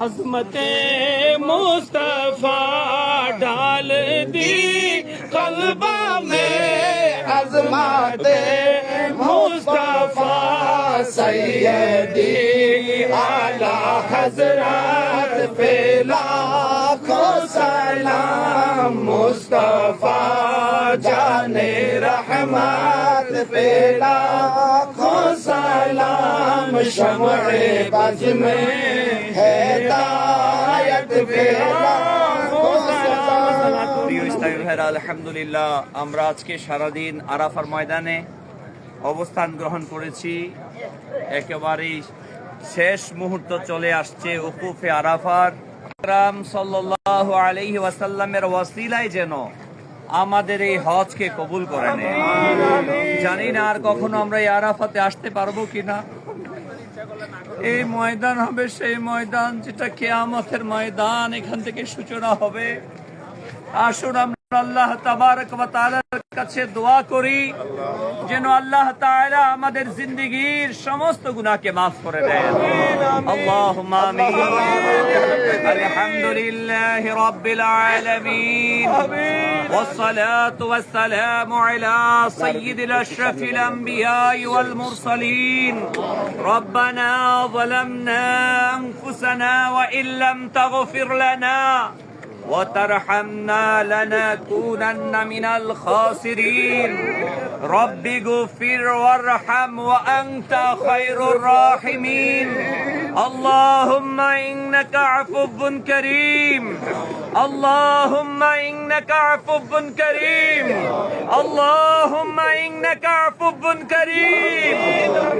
अज़मते मुस्तफा डाल दी कल्बा में, अज़मते मुस्तफा सैयदी आला हज़रत पे लाखों सलाम। मुस्तफा जाने रहमत पे लाखों सलाम। शम्अ-ए बज़ में हिदायत पे लाखों सलाम। প্রিয় ইসলামী ভাইরা, আলহামদুলিল্লাহ আমরা আজকে সারাদিন আরাফার ময়দানে অবস্থান গ্রহণ করেছি। একেবারেই শেষ মুহূর্ত চলে আসছে উকুফে আরাফার। আকরাম সাল্লাল্লাহু আলাইহি ওয়াসাল্লামের ওয়াসিলায় যেন আমাদের এই হজকে কবুল করে নেয়। জানি না আর কখনো আমরা এই আরাফাতে আসতে পারবো কিনা। এই ময়দান হবে সেই ময়দান যেটা কিয়ামতের ময়দান, এখান থেকে সূচনা হবে। আসুন আমরা আল্লাহ তাবারক ওয়া তাআলার কাছে দোয়া করি যেন আল্লাহ তাআলা আমাদের জিন্দেগীর সমস্ত গুনাহকে মাফ করে দেন। আল্লাহুম্মা আমিন। আলহামদুলিল্লাহি রাব্বিল আলামিন। والصلاة والسلام على سيد الأشرف الأنبياء والمرسلين. ربنا ظلمنا أنفسنا وإن لم تغفر لنا وترحمنا لنكونن من الخاسرين. رب اغفر وارحم وأنت خير الراحمين. اللهم إنك عفو كريم. اللهم إنك عفو كريم. اللهم إنك عفو كريم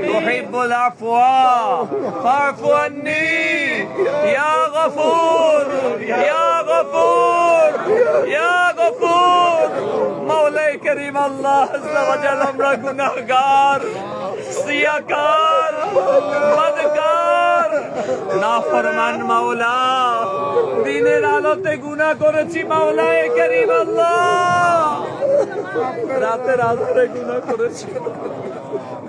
تحب العفو فاعف عني يا غفور يا غفور يا غفور. مولاي كريم الله عز وجل আমরা গুনাহগার, সিয়াকার, বদকার, নাফরমান মাওলা। দিনের আলোতে গুনাহ করেছি মাওলায়ে করিম আল্লাহ। রাতের আধারে গুনাহ করেছি।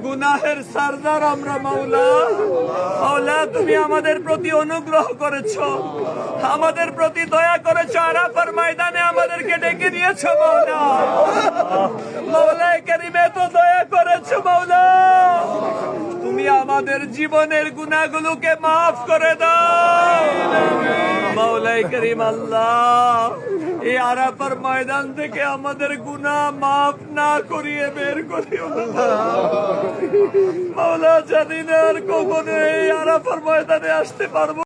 গুনাহের সরদার আমরা মাওলা। মাওলা তুমি আমাদের প্রতি অনুগ্রহ করেছো, আমাদের প্রতি দয়া করেছো। আরাফার ময়দানে আমাদেরকে ডেকে নিয়েছো মাওলা। মাওলায়ে করিম এত দয়া করেছো মাওলা। তুমি আমাদের জীবনের গুনাহগুলোকে মাফ করে দাও মাওলায়ে করিম আল্লাহ। এই আরাফার ময়দান থেকে আমাদের গুনাহ মাফ না করিয়ে বের করিও না মাওলা। জানি না আর কখনো এই আরাফার ময়দানে আসতে পারবো।